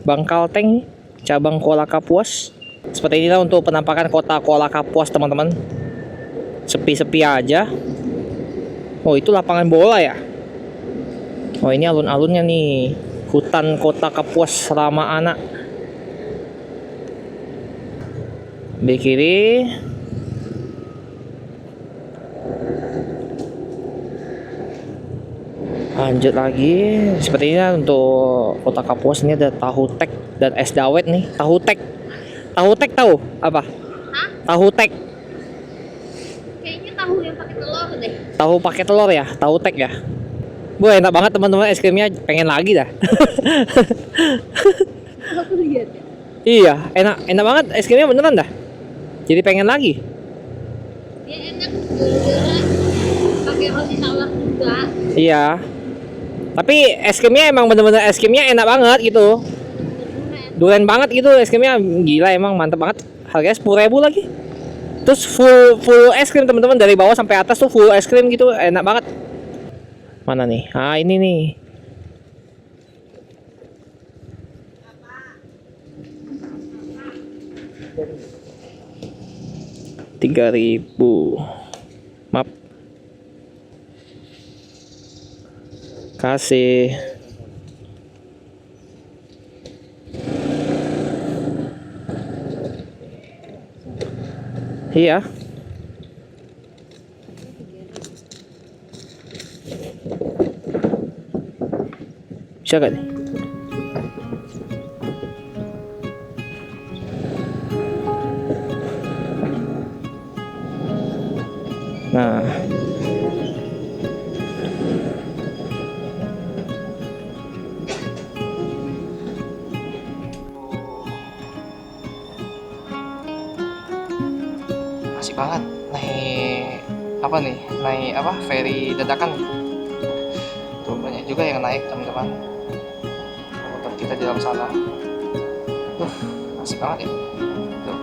[SPEAKER 1] Bang Kalteng, cabang Kuala Kapuas. Seperti inilah untuk penampakan kota Kuala Kapuas teman-teman. Sepi-sepi aja. Oh itu lapangan bola ya. Oh ini alun-alunnya nih. Hutan kota Kapuas ramah anak. Di kiri. Lanjut lagi. Seperti ini untuk kota Kapuas, ini ada tahu tek dan es dawet nih. Tahu tek. Tahu tek tahu apa?
[SPEAKER 3] Hah?
[SPEAKER 1] Tahu tek.
[SPEAKER 3] Kayaknya tahu yang pakai telur deh.
[SPEAKER 1] Tahu pakai telur ya, tahu tek ya. Bu enak banget teman-teman, es krimnya pengen lagi dah.
[SPEAKER 3] Aku lihat ya.
[SPEAKER 1] Iya, enak banget es krimnya beneran dah. Jadi pengen lagi.
[SPEAKER 3] Dia enak gara-gara pakai roti tawar juga.
[SPEAKER 1] Iya. Tapi es krimnya emang bener-bener es krimnya enak banget gitu. Durian banget gitu es krimnya, gila emang mantep banget. Harganya 10.000 lagi. Terus full es krim teman-teman, dari bawah sampai atas tuh full es krim gitu, enak banget. Mana nih? Ah ini nih. $3.000. Maaf. Kasih. Iya. Bisa gak nih? Nah. Asik banget naik apa nih? Naik apa? Feri dadakan. Tuh banyak juga yang naik teman-teman. Motor kita di dalam sana. Asik banget ya. Tuh.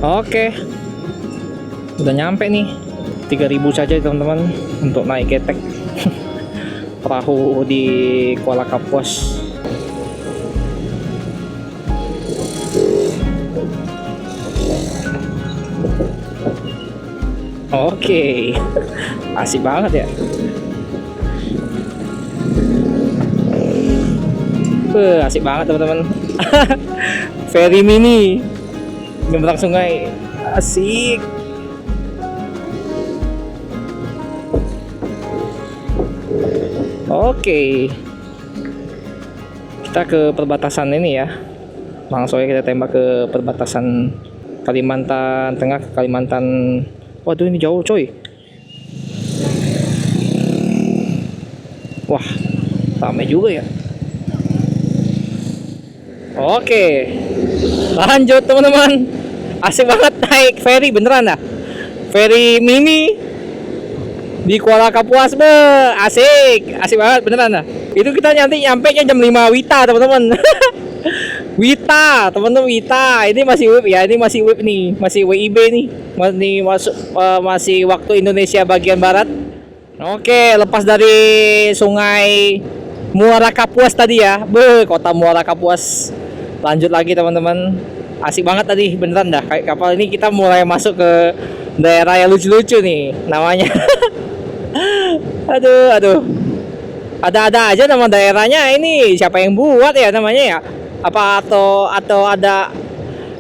[SPEAKER 1] Oke, udah nyampe nih. 3.000 saja teman-teman untuk naik ketek perahu di Kuala Kapuas. Oke, asik banget ya. Asik banget teman-teman. Ferry mini nyebrang sungai, asik. Oke, kita ke perbatasan ini ya. Langsung aja kita tembak ke perbatasan Kalimantan Tengah ke Kalimantan. Waduh, ini jauh coy. Wah, ramai juga ya. Oke, lanjut teman-teman. Asik banget naik ferry beneran dah. Ferry mini di Kuala Kapuas, asik banget beneran dah. Itu kita nanti nyampe nya jam 5 Wita teman-teman. Wita teman-teman, Wita ini masih WIB ya, ini masih WIB nih, masih WIB nih, masih waktu Indonesia bagian barat. Oke, lepas dari Sungai Muara Kapuas tadi ya, kota Muara Kapuas. Lanjut lagi teman-teman, asik banget tadi beneran dah. Kayak kapal ini kita mulai masuk ke daerah yang lucu-lucu nih namanya. Aduh, ada aja nama daerahnya. Ini siapa yang buat ya namanya ya? Apa atau ada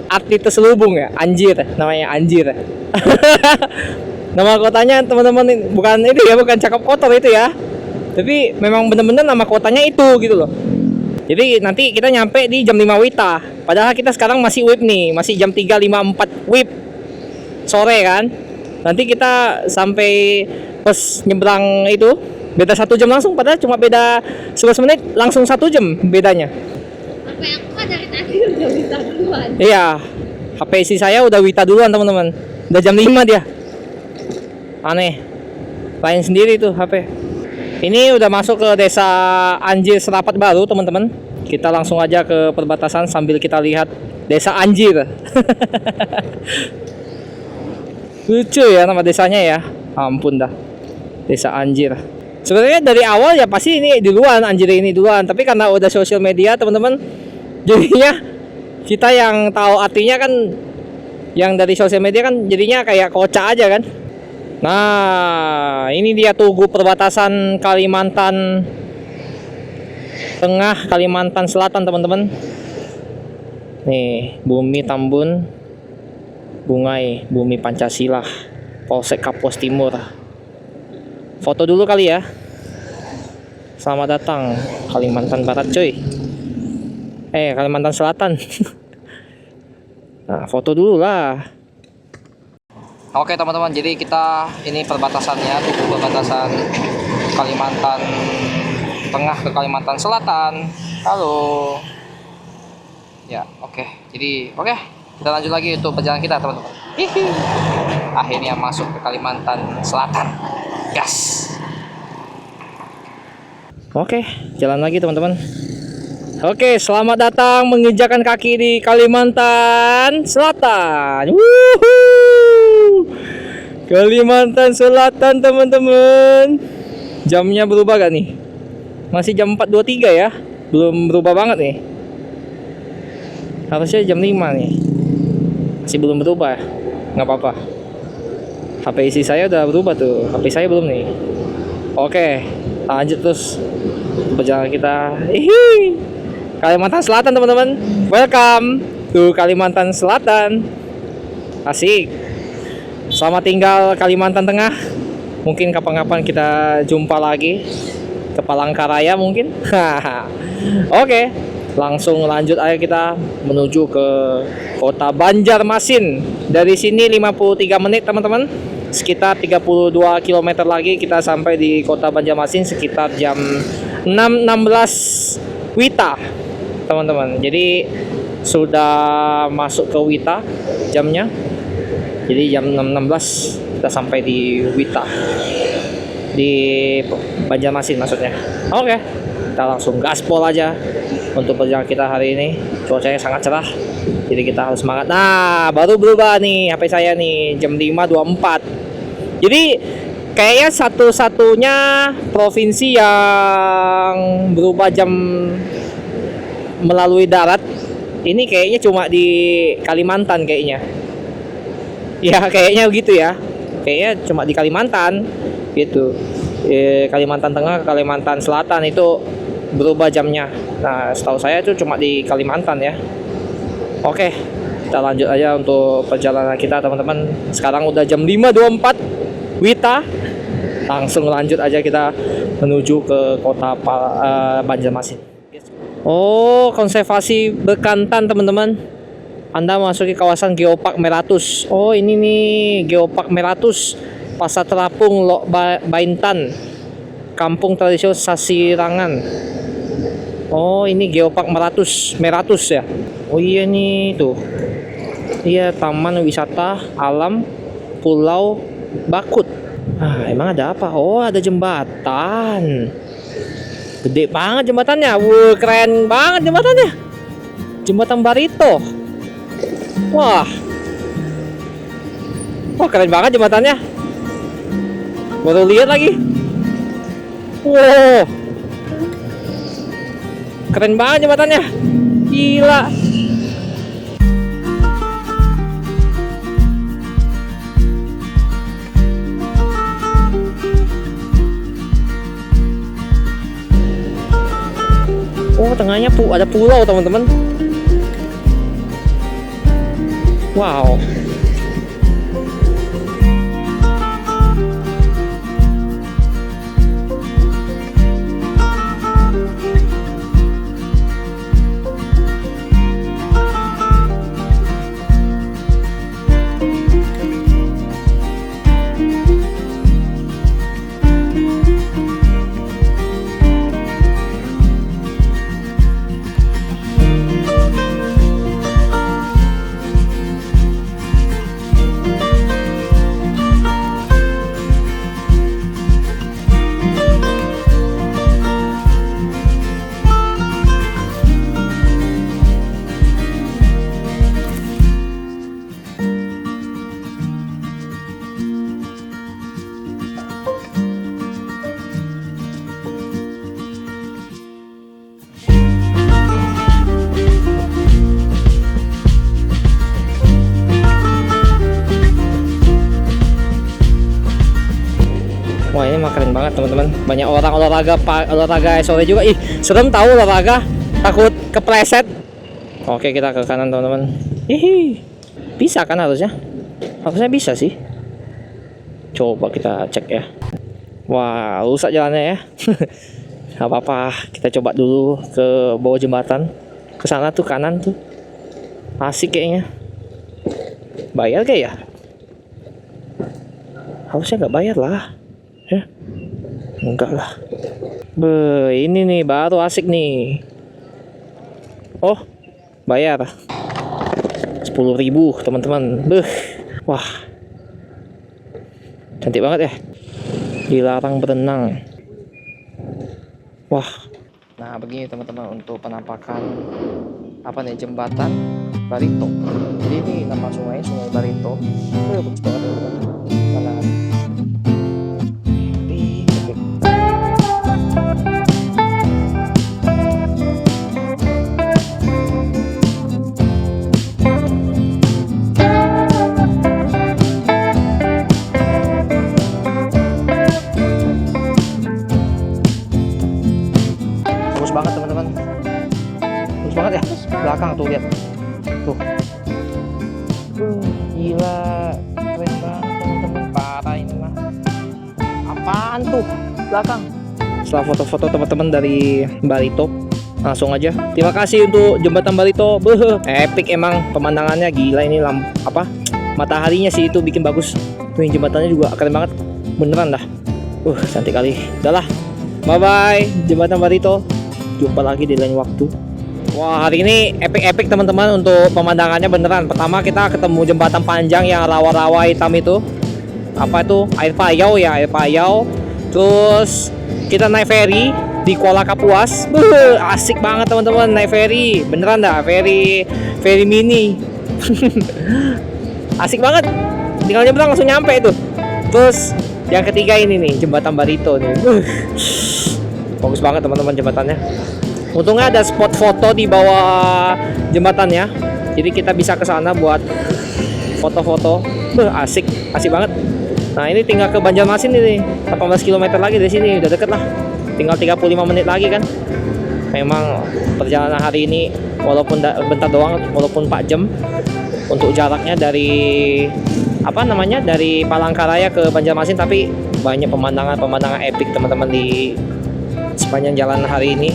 [SPEAKER 1] arti terselubung ya? Anjir, namanya Anjir. Nama kotanya teman-teman bukan itu ya, bukan Cakap Kotor itu ya. Tapi memang benar-benar nama kotanya itu gitu loh. Jadi nanti kita nyampe di jam 5 Wita. Padahal kita sekarang masih WIB nih, masih jam 3.54 WIB sore kan. Nanti kita sampai pas nyebrang itu beda 1 jam langsung, padahal cuma beda 11 menit langsung 1 jam bedanya.
[SPEAKER 3] Apa yang aku kan dari tadi udah Wita duluan.
[SPEAKER 1] Iya, HP isi saya udah Wita duluan teman-teman. Udah jam 5 dia. Aneh. Lain sendiri tuh HP. Ini udah masuk ke desa Anjir Serapat Baru teman-teman. Kita langsung aja ke perbatasan sambil kita lihat desa Anjir. Lucu ya nama desanya ya. Ampun dah. Desa Anjir. Sebenarnya dari awal ya pasti ini duluan, Anjir ini duluan. Tapi karena udah sosial media teman-teman, jadinya kita yang tahu artinya kan, yang dari sosial media kan jadinya kayak kocak aja kan. Nah, ini dia tugu perbatasan Kalimantan Tengah, Kalimantan Selatan teman-teman. Nih, Bumi Tambun, Bungai, Bumi Pancasila, Polsek Kapuas Timur. Foto dulu kali ya. Selamat datang Kalimantan Barat coy. Kalimantan Selatan. Nah, foto dulu lah. Oke teman-teman, jadi kita ini perbatasannya, tugu perbatasan Kalimantan Tengah ke Kalimantan Selatan. Halo. Ya, oke. Jadi, kita lanjut lagi untuk perjalanan kita teman-teman. Akhirnya masuk ke Kalimantan Selatan. Yes. Oke, jalan lagi teman-teman. Oke, selamat datang menginjakan kaki di Kalimantan Selatan. Wuhuu. Kalimantan Selatan teman-teman. Jamnya berubah gak nih? Masih jam 4.23 ya. Belum berubah banget nih. Harusnya jam 5 nih. Masih belum berubah. Nggak apa-apa. HP isi saya udah berubah tuh. HP saya belum nih. Oke, lanjut terus perjalanan kita. Kalimantan Selatan teman-teman. Welcome to Kalimantan Selatan. Asik. Selamat tinggal Kalimantan Tengah. Mungkin kapan-kapan kita jumpa lagi ke Palangkaraya mungkin. Oke, langsung lanjut aja kita menuju ke kota Banjarmasin. Dari sini 53 menit teman-teman. Sekitar 32 km lagi kita sampai di kota Banjarmasin sekitar jam 6.16 Wita teman-teman. Jadi sudah masuk ke Wita jamnya. Jadi jam 6.16 kita sampai di Wita, di Banjarmasin maksudnya. Oke, kita langsung gaspol aja. untuk perjalanan kita hari ini. Cuacanya sangat cerah, jadi kita harus semangat. Nah, baru berubah nih HP saya nih, jam 5.24. Jadi kayaknya satu-satunya provinsi yang berubah jam melalui darat ini kayaknya cuma di Kalimantan kayaknya. Ya kayaknya begitu ya. Kayaknya cuma di Kalimantan gitu. Kalimantan Tengah, Kalimantan Selatan itu berubah jamnya. Nah, setahu saya itu cuma di Kalimantan ya. Oke, kita lanjut aja untuk perjalanan kita teman-teman. Sekarang udah jam 5.24 Wita. Langsung lanjut aja kita menuju ke kota Banjarmasin. Oh, konservasi bekantan teman-teman. Anda memasuki kawasan Geopark Meratus. Oh, ini nih Geopark Meratus, Pasar Terapung Lok Baintan, Kampung Tradisional Sasirangan. Oh, ini Geopark Meratus ya. Oh iya nih tuh. Iya, Taman Wisata Alam Pulau Bakut. Ah, emang ada apa? Oh, ada jembatan. Gede banget jembatannya. Wuh, keren banget jembatannya. Jembatan Barito. Wah, keren banget jembatannya. Baru lihat lagi. Wow, keren banget jembatannya. Gila. Oh, tengahnya ada pulau teman-teman. Wow. Wah, ini mah keren banget teman-teman. Banyak orang olahraga sore juga. Ih, serem tahu olahraga, takut kepleset. Oke, kita ke kanan teman-teman. Hihi. Bisa kan harusnya? Harusnya bisa sih. Coba kita cek ya. Wah, rusak jalannya ya. Gak apa-apa, kita coba dulu ke bawah jembatan. Ke sana tuh, kanan tuh. Asik kayaknya. Bayar gak ya? Harusnya nggak bayar lah. Ya? Enggak lah. Ini nih baru asik nih. Oh, bayar 10.000 teman-teman. Wah, cantik banget ya. Dilarang berenang. Wah. Nah, begini teman-teman untuk penampakan apa nih, jembatan Barito. Jadi ini nama Sungai Barito. Bagus banget teman-teman. Mana? Bagus banget teman-teman. Bagus banget ya. Belakang tuh lihat. Tuh. Gila. Keren banget teman-teman. Parah ini mah. Apaan tuh belakang? Setelah foto-foto teman-teman dari Barito, langsung aja. Terima kasih untuk jembatan Barito. Epic emang pemandangannya, gila ini mataharinya sih itu bikin bagus. Tuh yang jembatannya juga keren banget. Beneran dah. Cantik kali. Udah lah. Bye bye jembatan Barito. Jumpa lagi di lain waktu. Wah, hari ini epic teman-teman untuk pemandangannya beneran. Pertama kita ketemu jembatan panjang yang rawa-rawa hitam itu. Apa itu? Air payau ya, air payau. Terus kita naik ferry di Kuala Kapuas. Asik banget teman-teman naik ferry. Beneran dah, ferry mini. Asik banget. Tinggal nyebrang langsung nyampe itu. Terus yang ketiga ini nih, jembatan Barito nih. Bagus banget teman-teman jembatannya. Untungnya ada spot foto di bawah jembatannya. Jadi kita bisa ke sana buat foto-foto. Asik banget. Nah, ini tinggal ke Banjarmasin ini. 18 km lagi dari sini, udah deket lah. Tinggal 35 menit lagi kan. Memang perjalanan hari ini walaupun bentar doang, walaupun 4 jam untuk jaraknya dari dari Palangkaraya ke Banjarmasin, tapi banyak pemandangan epic teman-teman di sepanjang jalan hari ini.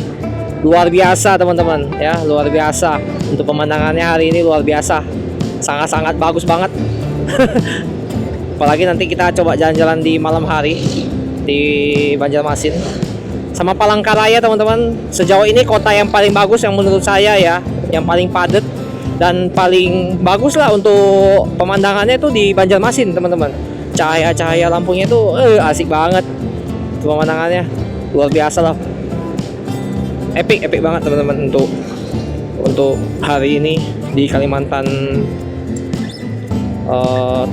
[SPEAKER 1] Luar biasa teman-teman ya, luar biasa. Untuk pemandangannya hari ini luar biasa. Sangat-sangat bagus banget. Apalagi nanti kita coba jalan-jalan di malam hari di Banjarmasin sama Palangkaraya teman-teman. Sejauh ini kota yang paling bagus yang menurut saya ya, yang paling padat dan paling bagus lah untuk pemandangannya itu di Banjarmasin teman-teman. Cahaya lampunya itu asik banget. Pemandangannya luar biasa lah. Epic banget teman-teman untuk hari ini di Kalimantan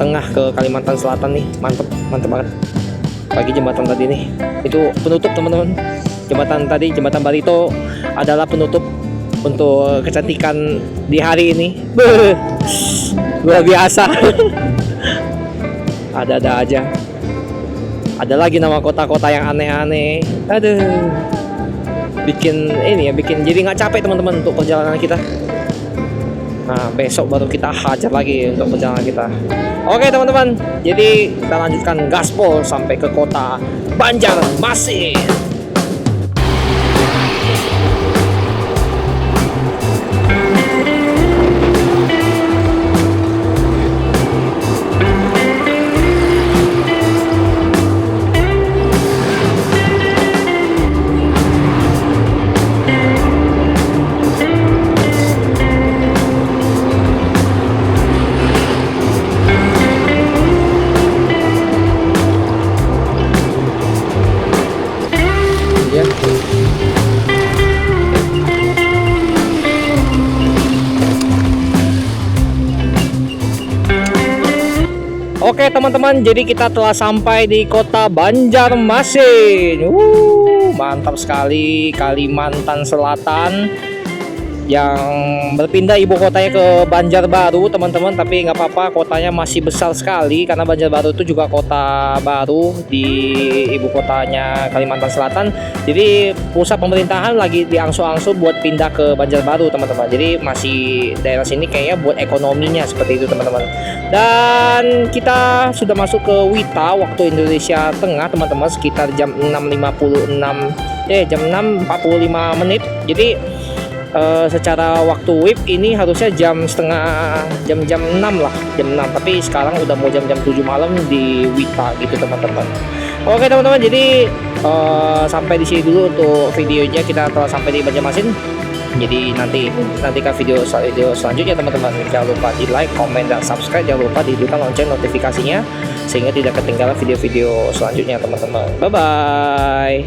[SPEAKER 1] Tengah ke Kalimantan Selatan nih. Mantep banget. Pagi jembatan tadi nih itu penutup teman-teman. Jembatan Barito adalah penutup untuk kecantikan di hari ini. Luar biasa. Ada aja. Ada lagi nama kota-kota yang aneh-aneh. Aduh. Bikin jadi nggak capek teman-teman untuk perjalanan kita. Nah, besok baru kita hajar lagi untuk perjalanan kita. Oke teman-teman, jadi kita lanjutkan gaspol sampai ke kota Banjarmasin. Oke teman-teman, jadi kita telah sampai di kota Banjarmasin. Mantap sekali, Kalimantan Selatan yang berpindah ibu kotanya ke Banjarbaru teman-teman. Tapi nggak apa-apa, kotanya masih besar sekali karena Banjarbaru itu juga kota baru di ibu kotanya Kalimantan Selatan. Jadi pusat pemerintahan lagi diangsur-angsur buat pindah ke Banjarbaru teman-teman. Jadi masih daerah sini kayaknya buat ekonominya seperti itu teman-teman. Dan kita sudah masuk ke Wita waktu Indonesia Tengah teman-teman, sekitar jam 6.45 jam 6.45 menit. Jadi secara waktu WIB ini harusnya jam 6 lah, jam 6, tapi sekarang udah mau jam 7 malam di Wita gitu teman-teman. Oke teman-teman, jadi sampai di sini dulu untuk videonya. Kita telah sampai di Banjarmasin. Jadi nantikan video selanjutnya teman-teman. Jangan lupa di like, comment, dan subscribe. Jangan lupa dihidupkan lonceng notifikasinya sehingga tidak ketinggalan video-video selanjutnya teman-teman. Bye bye.